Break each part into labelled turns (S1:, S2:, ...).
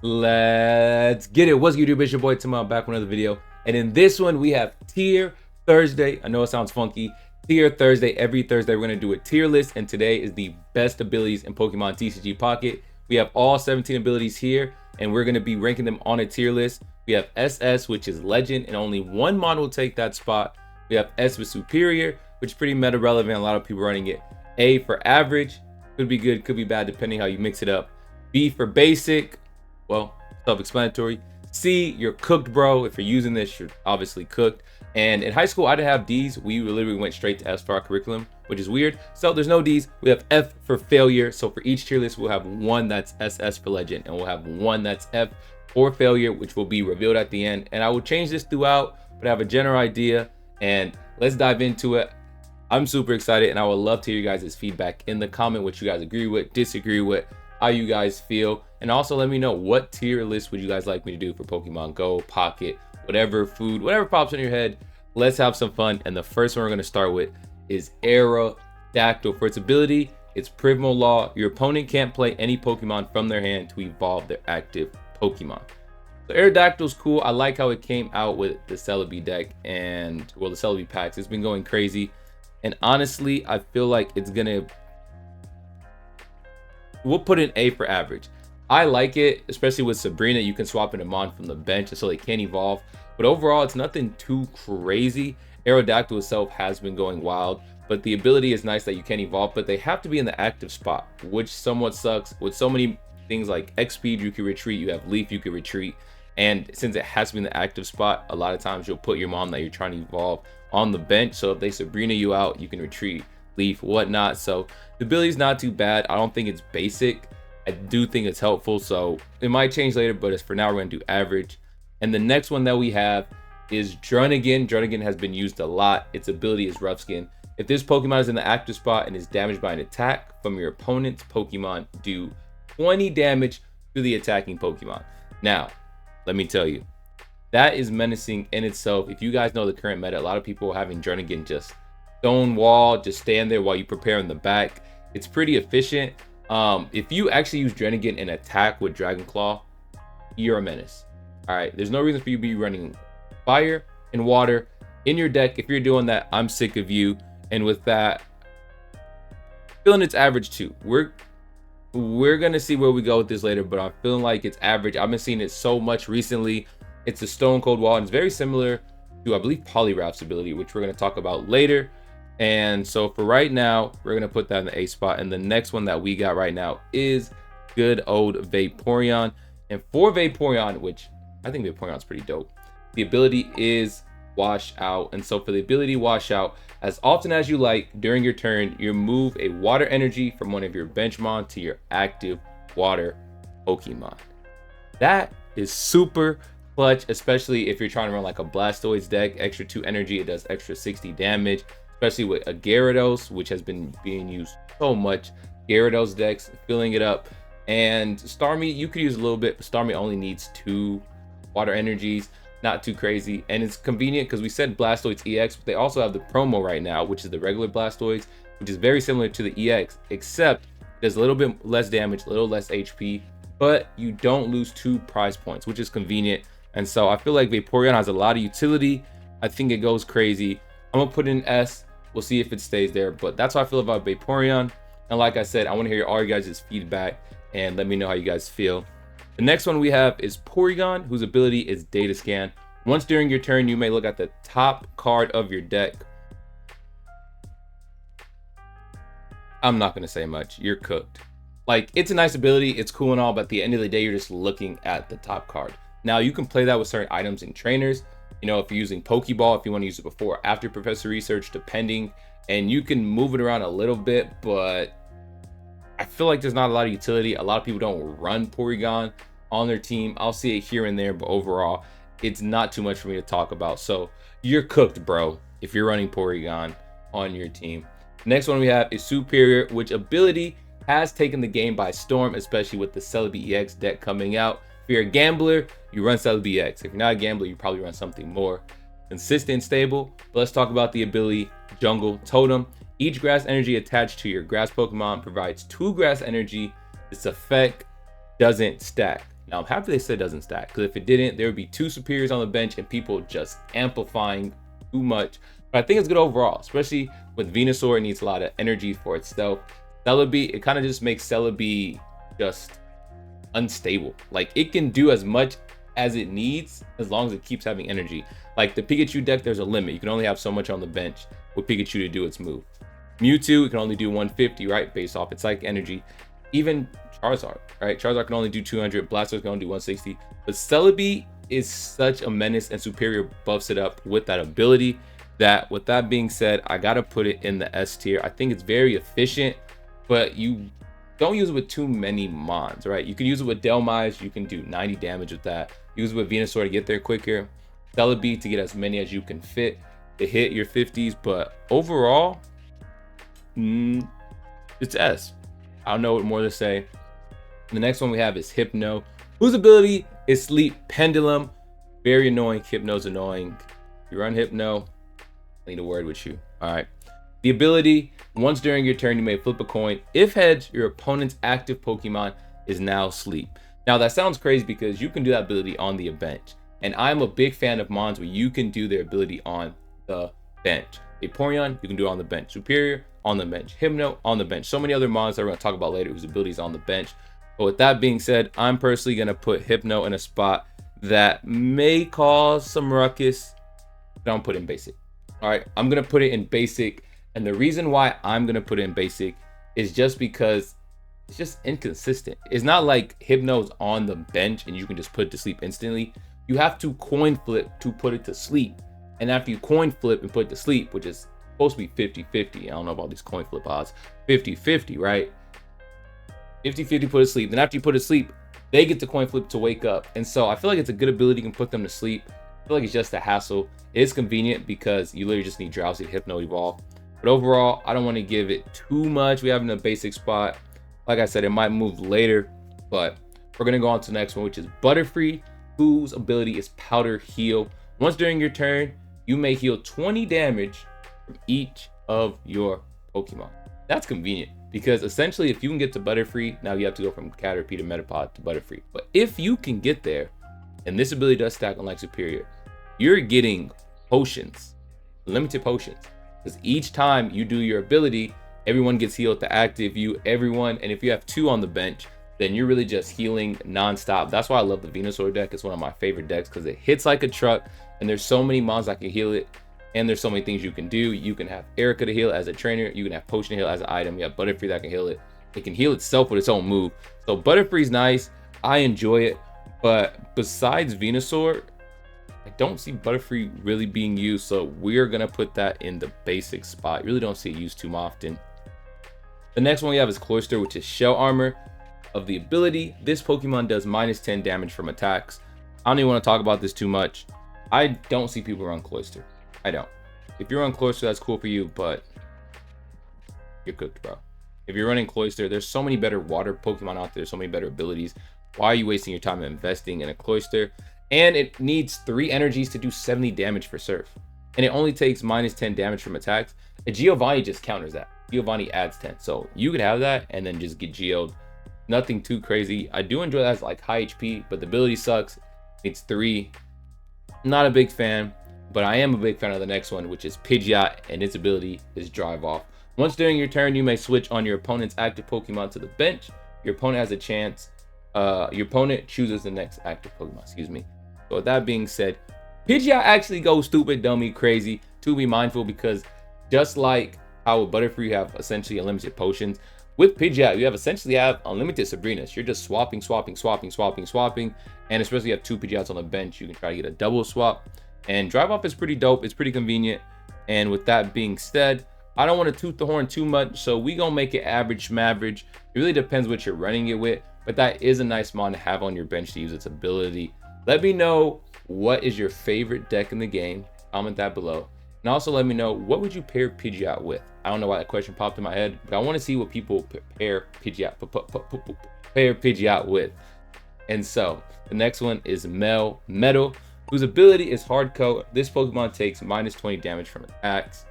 S1: Let's get it. What's good, YouTube? It's your boy Timbo, back with another video. And in this one, we have Tier Thursday. I know it sounds funky. Tier Thursday. Every Thursday, we're going to do a tier list. And today is the best abilities in Pokemon TCG Pocket. We have all 17 abilities here, and we're going to be ranking them on a tier list. We have SS, which is Legend, and only one mod will take that spot. We have S with Superior, which is pretty meta relevant. A lot of people running it. A for Average. Could be good, could be bad, depending how you mix it up. B for Basic. Well, self-explanatory. C, you're cooked, bro. If you're using this, you're obviously cooked. And in high school, I didn't have D's. We literally went straight to S for our curriculum, which is weird. So there's no D's. We have F for Failure. So for each tier list, we'll have one that's SS for Legend, and we'll have one that's F for Failure, which will be revealed at the end. And I will change this throughout, but I have a general idea, and let's dive into it. I'm super excited, and I would love to hear you guys' feedback in the comment, what you guys agree with, disagree with, how you guys feel. And also let me know, what tier list would you guys like me to do for Pokemon Go, Pocket, whatever food, whatever pops in your head. Let's have some fun. And the first one we're going to start with is Aerodactyl. For its ability, it's Primal Law. Your opponent can't play any Pokemon from their hand to evolve their active Pokemon. So Aerodactyl's cool. I like how it came out with the Celebi deck and, well, the Celebi packs. It's been going crazy. And honestly, I feel like it's gonna, we'll put an A for Average. I like it, especially with Sabrina. You can swap in a mon from the bench so they can't evolve. But overall, it's nothing too crazy. Aerodactyl itself has been going wild, but the ability is nice that you can evolve, but they have to be in the active spot, which somewhat sucks. With so many things like X speed, you can retreat, you have Leaf, you can retreat. And since it has to be in the active spot, a lot of times you'll put your mom that you're trying to evolve on the bench. So if they Sabrina you out, you can retreat, Leaf, whatnot. So the ability's not too bad. I don't think it's basic. I do think it's helpful. So it might change later, but as for now, we're going to do Average. And the next one that we have is Druddigon. Druddigon has been used a lot. Its ability is Rough Skin. If this Pokemon is in the active spot and is damaged by an attack from your opponent's Pokemon, do 20 damage to the attacking Pokemon. Now, let me tell you, that is menacing in itself. If you guys know the current meta, a lot of people are having Druddigon just stone wall, just stand there while you prepare in the back. It's pretty efficient. If you actually use Druddigon and attack with Dragon Claw, you're a menace. All right, there's no reason for you to be running fire and water in your deck. If you're doing that, I'm sick of you. And with that, feeling it's average too. We're gonna see where we go with this later, but I'm feeling like it's average. I've been seeing it so much recently. It's a stone cold wall, and it's very similar to, I believe, Poliwrath's ability, which we're gonna talk about later. And so for right now, we're gonna put that in the A spot. And the next one that we got right now is good old Vaporeon. And for Vaporeon, which I think Vaporeon's pretty dope, the ability is Wash Out. And so for the ability Wash Out, as often as you like during your turn, you move a water energy from one of your benchmon to your active water Pokemon. That is super clutch, especially if you're trying to run like a Blastoise deck. Extra 2 energy, it does extra 60 damage, especially with a Gyarados, which has been being used so much. Gyarados decks, filling it up. And Starmie, you could use a little bit, but Starmie only needs 2 water energies. Not too crazy, and it's convenient because we said Blastoise EX, but they also have the promo right now, which is the regular Blastoise, which is very similar to the EX, except it does a little bit less damage, a little less HP, but you don't lose 2 prize points, which is convenient. And so I feel like Vaporeon has a lot of utility. I think it goes crazy. I'm gonna put it in S. We'll see if it stays there, but that's how I feel about Vaporeon. And like I said, I want to hear all you guys' feedback and let me know how you guys feel. The next one we have is Porygon, whose ability is Data Scan. Once during your turn, you may look at the top card of your deck. I'm not going to say much. You're cooked. Like, it's a nice ability. It's cool and all, but at the end of the day, you're just looking at the top card. Now, you can play that with certain items and trainers. You know, if you're using Pokeball, if you want to use it before or after Professor Research, depending. And you can move it around a little bit, but I feel like there's not a lot of utility. A lot of people don't run Porygon on their team. I'll see it here and there, but overall, it's not too much for me to talk about. So you're cooked, bro, if you're running Porygon on your team. Next one we have is Superior, which ability has taken the game by storm, especially with the Celebi EX deck coming out. If you're a gambler, you run Celebi EX. If you're not a gambler, you probably run something more consistent and stable. But let's talk about the ability Jungle Totem. Each grass energy attached to your grass Pokemon provides 2 grass energy. This effect doesn't stack. Now I'm happy they said it doesn't stack, because if it didn't, there would be 2 Serperiors on the bench and people just amplifying too much. But I think it's good overall, especially with Venusaur. It needs a lot of energy for itself. Celebi, it kind of just makes Celebi just unstable. Like, it can do as much as it needs as long as it keeps having energy. Like the Pikachu deck, there's a limit. You can only have so much on the bench with Pikachu to do its move. Mewtwo, it can only do 150, right? Based off its psychic energy. Even Charizard, right? Charizard can only do 200. Blastoise can only do 160. But Celebi is such a menace, and Serperior buffs it up with that ability. That, with that being said, I gotta put it in the S tier. I think it's very efficient, but you don't use it with too many mons, right? You can use it with Delmise. You can do 90 damage with that. Use it with Venusaur to get there quicker. Celebi to get as many as you can fit to hit your 50s. But overall, it's S. I don't know what more to say. The next one we have is Hypno, whose ability is Sleep Pendulum. Very annoying. Hypno's annoying. If you run Hypno, I need a word with you. All right. The ability, once during your turn, you may flip a coin. If heads, your opponent's active Pokemon is now Sleep. Now that sounds crazy because you can do that ability on the bench. And I'm a big fan of mons where you can do their ability on the bench. Vaporeon, you can do it on the bench. Serperior, on the bench. Hypno, on the bench. So many other mons that we're going to talk about later whose ability is on the bench. But with that being said, I'm personally going to put Hypno in a spot that may cause some ruckus. Don't put it in basic. All right, I'm going to put it in basic. And the reason why I'm going to put it in basic is just because it's just inconsistent. It's not like Hypno's on the bench and you can just put it to sleep instantly. You have to coin flip to put it to sleep. And after you coin flip and put it to sleep, which is supposed to be 50-50. I don't know about these coin flip odds. 50-50, right? 50-50 put it to sleep. Then after you put it to sleep, they get to coin flip to wake up. And so I feel like it's a good ability. You can put them to sleep. I feel like it's just a hassle. It is convenient because you literally just need Drowsy to Hypno evolve. But overall, I don't want to give it too much. We have in a basic spot. Like I said, it might move later, but we're going to go on to the next one, which is Butterfree, whose ability is Powder Heal. Once during your turn, you may heal 20 damage from each of your Pokemon. That's convenient because essentially if you can get to Butterfree, now you have to go from Caterpie to Metapod to Butterfree. But if you can get there, and this ability does stack unlike Serperior, you're getting potions, limited potions. Because each time you do your ability, everyone gets healed to active you, everyone. And if you have 2 on the bench, then you're really just healing nonstop. That's why I love the Venusaur deck. It's one of my favorite decks because it hits like a truck. And there's so many mons that can heal it. And there's so many things you can do. You can have Erica to heal as a trainer. You can have Potion to heal as an item. You have Butterfree that can heal it. It can heal itself with its own move. So Butterfree's nice. I enjoy it. But besides Venusaur, I don't see Butterfree really being used, so we're gonna put that in the basic spot. You really don't see it used too often. The next one we have is Cloyster, which is Shell Armor. Of the ability, this Pokemon does -10 damage from attacks. I don't even want to talk about this too much. I don't see people run Cloyster. I don't. If you're on Cloyster, that's cool for you, but you're cooked, bro. If you're running Cloyster, there's so many better water Pokemon out there, so many better abilities. Why are you wasting your time investing in a Cloyster? And it needs 3 energies to do 70 damage for Surf. And it only takes -10 damage from attacks. A Giovanni just counters that. Giovanni adds 10. So you could have that and then just get Geo'd. Nothing too crazy. I do enjoy that as like high HP, but the ability sucks. It's 3. Not a big fan, but I am a big fan of the next one, which is Pidgeot, and its ability is Drive Off. Once during your turn, you may switch on your opponent's active Pokemon to the bench. Your opponent has a chance. Your opponent chooses the next active Pokemon, excuse me. So with that being said, Pidgeot actually goes stupid, dummy, crazy. To be mindful, because just like how with Butterfree you have essentially unlimited potions, with Pidgeot you essentially have unlimited Sabrinas. You're just swapping. And especially if you have 2 Pidgeots on the bench, you can try to get a double swap. And Drive Off is pretty dope. It's pretty convenient. And with that being said, I don't want to toot the horn too much, so we gonna make it average smaverage. It really depends what you're running it with, but that is a nice mon to have on your bench to use its ability. Let me know what is your favorite deck in the game. Comment that below. And also let me know, what would you pair Pidgeot with? I don't know why that question popped in my head, but I want to see what people pair Pidgeot with. And so the next one is Melmetal, whose ability is Hard Coat. This Pokemon takes -20 damage from attacks.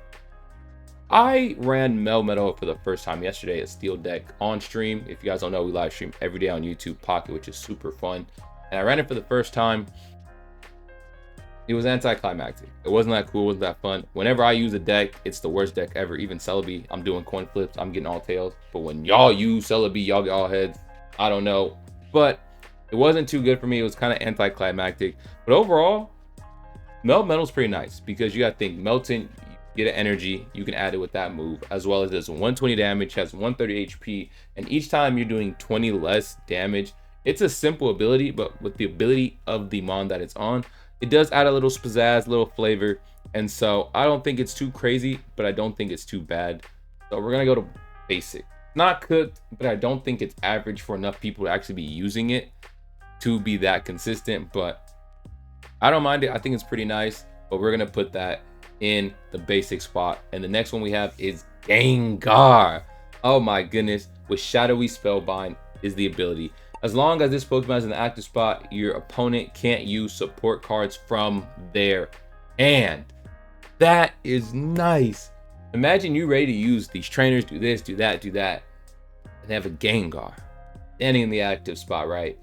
S1: I ran Melmetal for the first time yesterday at Steel Deck on stream. If you guys don't know, we live stream every day on YouTube Pocket, which is super fun. and I ran it for the first time. It was anticlimactic. It wasn't that cool, it wasn't that fun. Whenever I use a deck, it's the worst deck ever. Even Celebi, I'm doing coin flips, I'm getting all tails. But when y'all use Celebi, y'all get all heads. I don't know. But it wasn't too good for me. It was kind of anticlimactic. But overall, Melmetal's pretty nice because you got to think Melton, you get an energy, you can add it with that move, as well as does 120 damage, has 130 HP, and each time you're doing 20 less damage. It's a simple ability, but with the ability of the mon that it's on, it does add a little pizzazz, little flavor, and so I don't think it's too crazy, but I don't think it's too bad. So we're gonna go to basic. Not cooked, but I don't think it's average for enough people to actually be using it to be that consistent, but I don't mind it. I think it's pretty nice, but we're gonna put that in the basic spot. And the next one we have is Gengar. Oh my goodness, with Shadowy Spellbind is the ability. As long as this Pokemon is in the active spot, your opponent can't use support cards from their hand. That is nice. Imagine you ready to use these trainers, do this, do that, do that, and they have a Gengar standing in the active spot, right?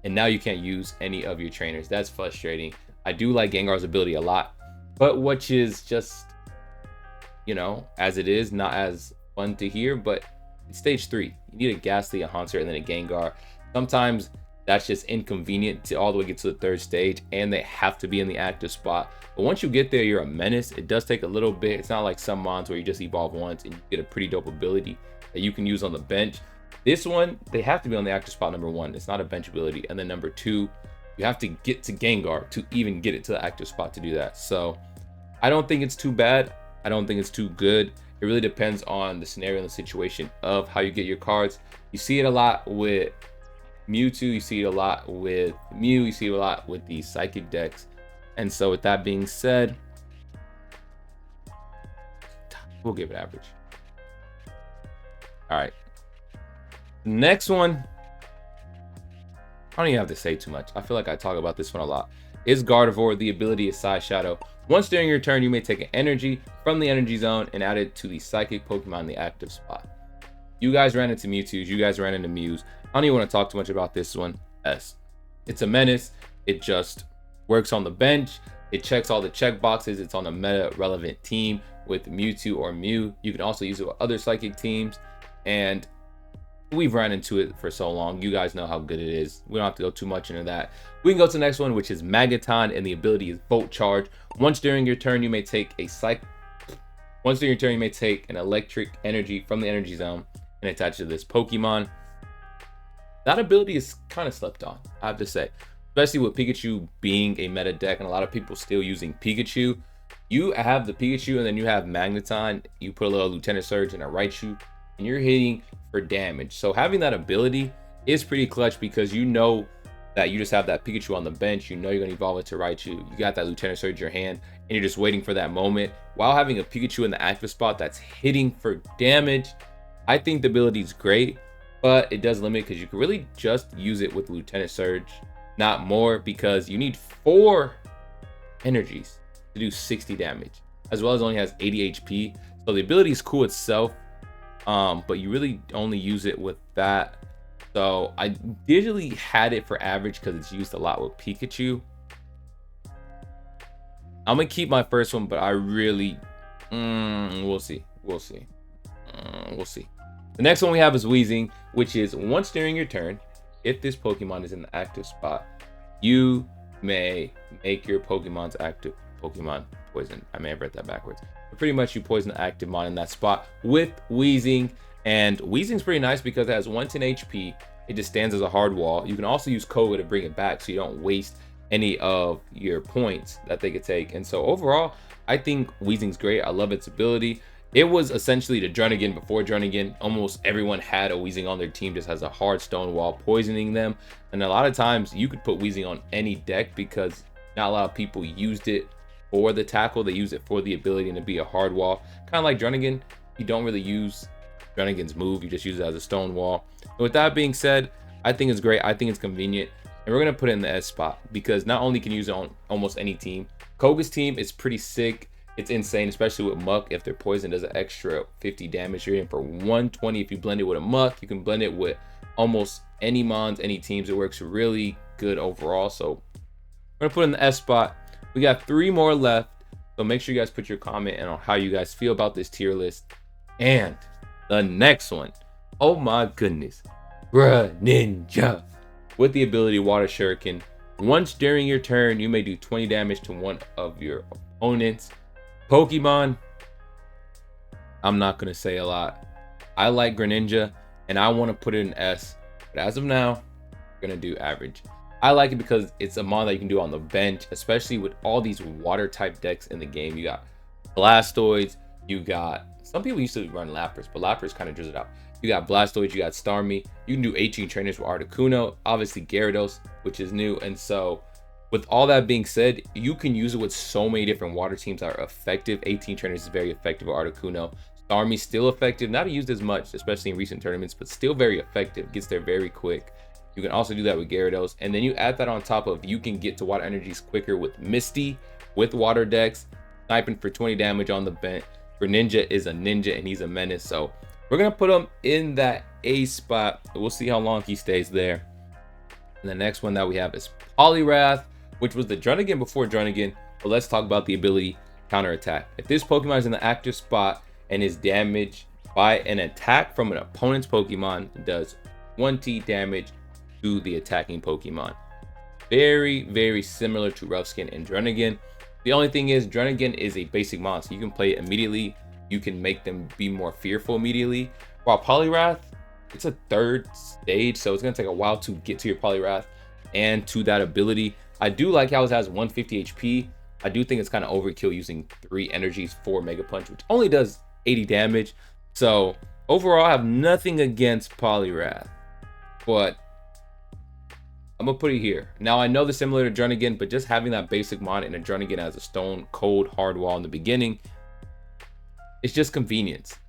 S1: And now you can't use any of your trainers. That's frustrating. I do like Gengar's ability a lot, but which is just, you know, as it is, not as fun to hear, but it's stage 3. You need a Ghastly, a Haunter, and then a Gengar. Sometimes that's just inconvenient to all the way get to the 3rd stage, and they have to be in the active spot. But once you get there, you're a menace. It does take a little bit. It's not like some mons where you just evolve once and you get a pretty dope ability that you can use on the bench. This one, they have to be on the active spot, number 1. It's not a bench ability. And then number 2, you have to get to Gengar to even get it to the active spot to do that. So I don't think it's too bad. I don't think it's too good. It really depends on the scenario and the situation of how you get your cards. You see it a lot with Mewtwo, you see it a lot with Mew, you see it a lot with the psychic decks. And so with that being said, we'll give it average. All right, the next one, I don't even have to say too much. I feel like I talk about this one a lot. Is Gardevoir. The ability is Side Shadow. Once during your turn, you may take an energy from the energy zone and add it to the psychic Pokemon in the active spot. You guys ran into Mewtwo's, you guys ran into Mews. I don't even want to talk too much about this one. It's a menace. It just works on the bench. It checks all the check boxes. It's on a meta relevant team with Mewtwo or Mew. You can also use it with other psychic teams, and we've run into it for so long. You guys know how good it is. We don't have to go too much into that. We can go to the next one, which is Magneton, and the ability is Volt Charge. Once during your turn, you may take an electric energy from the energy zone and attach it to this Pokemon. That ability is kind of slept on, I have to say, especially with Pikachu being a meta deck and a lot of people still using Pikachu. You have the Pikachu and then you have Magneton. You put a little Lieutenant Surge and a Raichu, and you're hitting for damage. So having that ability is pretty clutch because you know that you just have that Pikachu on the bench. You know you're going to evolve it to Raichu. You got that Lieutenant Surge in your hand, and you're just waiting for that moment while having a Pikachu in the active spot that's hitting for damage. I think the ability is great, but it does limit because you can really just use it with Lieutenant Surge, not more, because you need 4 energies to do 60 damage, as well as only has 80 HP. So the ability is cool itself, but you really only use it with that. So I digitally had it for average because it's used a lot with Pikachu. I'm gonna keep my first one, but I really, we'll see. We'll see. The next one we have is Weezing, which is once during your turn, if this Pokemon is in the active spot, you may make your Pokemon's active Pokemon poison. I may have read that backwards. But pretty much you poison the active mon in that spot with Weezing. And Weezing's pretty nice because it has 110 HP. It just stands as a hard wall. You can also use Koga to bring it back so you don't waste any of your points that they could take. And so overall, I think Weezing's great. I love its ability. It was essentially the Druddigon before Druddigon. Almost everyone had a Weezing on their team, just has a hard stone wall poisoning them. And a lot of times you could put Weezing on any deck because not a lot of people used it for the tackle. They use it for the ability and to be a hard wall. Kind of like Druddigon, you don't really use Druddigon's move, you just use it as a stone wall. And with that being said, I think it's great. I think it's convenient. And we're going to put it in the S spot because not only can you use it on almost any team. Koga's team is pretty sick. It's insane, especially with Muck. If their poison does an extra 50 damage, you're in for 120. If you blend it with a Muck, you can blend it with almost any mons, any teams. It works really good overall. So we're gonna put it in the S spot. We got 3 more left. So make sure you guys put your comment in on how you guys feel about this tier list. And the next one, oh my goodness, Greninja. With the ability Water Shuriken. Once during your turn, you may do 20 damage to one of your opponents. Pokemon, I'm not gonna say a lot. I like Greninja and I want to put it in S, but as of now, I'm gonna do average. I like it because it's a mon that you can do on the bench, especially with all these water type decks in the game. You got Blastoids, you got, some people used to run Lapras, but Lapras kind of drizzled out. You got Blastoids, you got Starmie. You can do 18 trainers with Articuno, obviously Gyarados, which is new. And so with all that being said, you can use it with so many different water teams that are effective. 18 trainers is very effective with Articuno. Starmie still effective, not used as much, especially in recent tournaments, but still very effective, gets there very quick. You can also do that with Gyarados, and then you add that on top of you can get to water energies quicker with Misty, with water decks, sniping for 20 damage on the bench. Greninja is a ninja and he's a menace, so we're gonna put him in that A spot. We'll see how long he stays there. And the next one that we have is Poliwrath, which was the Druddigon before Druddigon, but let's talk about the ability counterattack. If this Pokemon is in the active spot and is damaged by an attack from an opponent's Pokemon, it does 20 damage to the attacking Pokemon. Very, very similar to Rough Skin and Druddigon. The only thing is Druddigon is a basic monster. You can play it immediately. You can make them be more fearful immediately. While Poliwrath, it's a 3rd stage, so it's gonna take a while to get to your Poliwrath and to that ability. I do like how it has 150 HP. I do think it's kind of overkill using 3 energies for Mega Punch, which only does 80 damage. So overall, I have nothing against Poliwrath, but I'm gonna put it here. Now I know they're similar to Druddigon, but just having that basic mod and a Druddigon as a stone cold hard wall in the beginning, it's just convenience.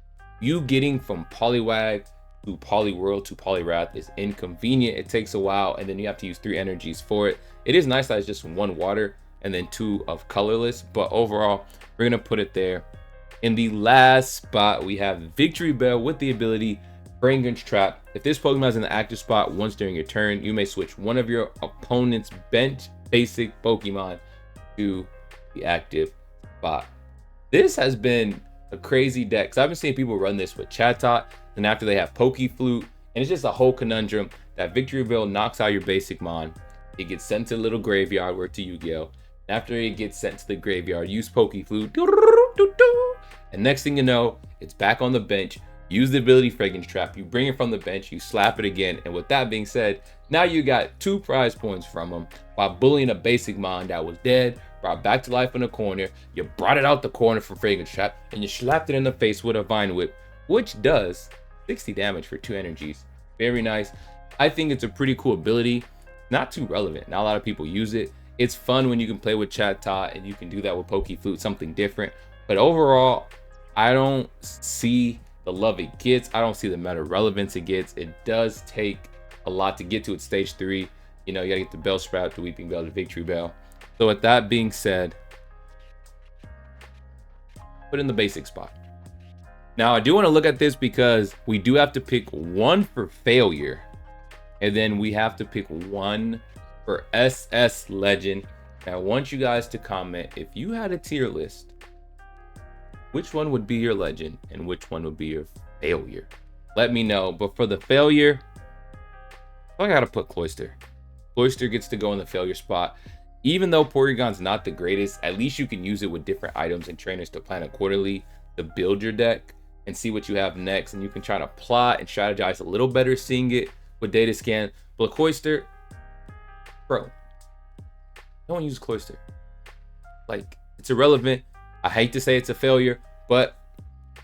S1: You getting from Poliwag to Poliwhirl to Poliwrath is inconvenient. It takes a while, and then you have to use 3 energies for it. It is nice that it's just 1 water and then 2 of colorless, but overall, we're gonna put it there. In the last spot, we have Victreebel with the ability Fragrance Trap. If this Pokemon is in the active spot once during your turn, you may switch one of your opponent's bench basic Pokemon to the active spot. This has been a crazy deck, because I've been seeing people run this with Chatot, and after they have Pokeflute, and it's just a whole conundrum that Victreebel knocks out your basic mon. It gets sent to the little graveyard, where to Yu-Gi-Oh! After it gets sent to the graveyard, use Pokeflute, and next thing you know, it's back on the bench. Use the ability Fragrance Trap, you bring it from the bench, you slap it again, and with that being said, now you got 2 prize points from them by bullying a basic mon that was dead, brought back to life in the corner. You brought it out the corner for Fragrance Trap, and you slapped it in the face with a Vine Whip, which does 60 damage for 2 energies. Very nice. I think it's a pretty cool ability. Not too relevant. Not a lot of people use it. It's fun when you can play with Chatot, and you can do that with Pokeflute, something different. But overall, I don't see the love it gets. I don't see the meta relevance it gets. It does take a lot to get to it. Stage 3, you know, you gotta get the Bellsprout, the Weeping Bell, the Victreebel. So with that being said, put in the basic spot. Now I do want to look at this because we do have to pick 1 for failure, and then we have to pick 1 for SS Legend. And I want you guys to comment, if you had a tier list, which one would be your legend and which one would be your failure? Let me know. But for the failure, I gotta put Cloyster. Cloyster gets to go in the failure spot. Even though Porygon's not the greatest, at least you can use it with different items and trainers to plan accordingly to build your deck and see what you have next. And you can try to plot and strategize a little better seeing it with data scan. But Cloyster, bro, no one uses Cloyster. Like, it's irrelevant. I hate to say it's a failure, but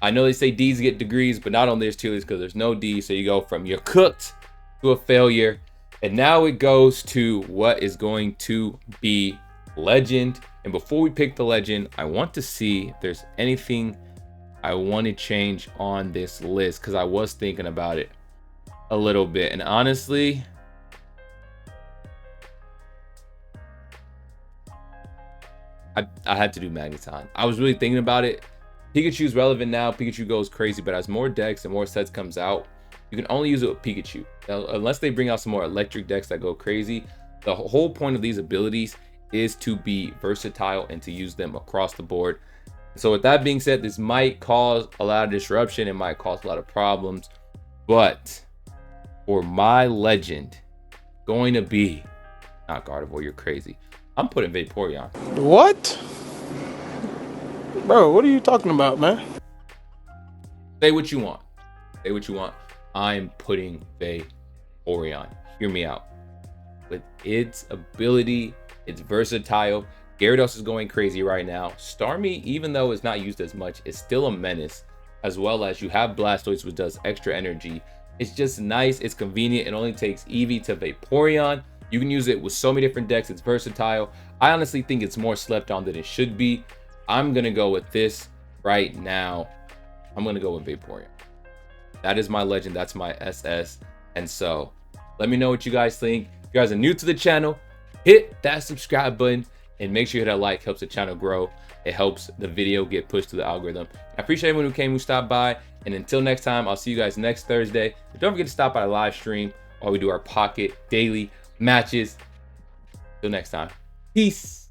S1: I know they say D's get degrees, but not on this tier list because there's no D. So you go from you're cooked to a failure. And now it goes to what is going to be legend. And before we pick the legend, I want to see if there's anything I want to change on this list, because I was thinking about it a little bit. And honestly, I had to do Magneton. I was really thinking about it. Pikachu's relevant now. Pikachu goes crazy, but as more decks and more sets comes out, you can only use it with Pikachu. Now, unless they bring out some more electric decks that go crazy, The whole point of these abilities is to be versatile and to use them across the board. So with that being said, this might cause a lot of disruption. It might cause a lot of problems. But for my legend, going to be not Gardevoir, you're crazy. I'm putting Vaporeon.
S2: What? Bro, what are you talking about, man?
S1: Say what you want. Say what you want. I'm putting Vaporeon. Hear me out. With its ability, it's versatile. Gyarados is going crazy right now. Starmie, even though it's not used as much, is still a menace. As well as you have Blastoise, which does extra energy. It's just nice. It's convenient. It only takes Eevee to Vaporeon. You can use it with so many different decks. It's versatile. I honestly think it's more slept on than it should be. I'm going to go with this right now. I'm going to go with Vaporeon. That is my legend. That's my SS. And so let me know what you guys think. If you guys are new to the channel, hit that subscribe button and make sure you hit that like. Helps the channel grow. It helps the video get pushed to the algorithm. I appreciate everyone who stopped by. And until next time, I'll see you guys next Thursday. And don't forget to stop by the live stream while we do our Pocket daily matches. Till next time. Peace.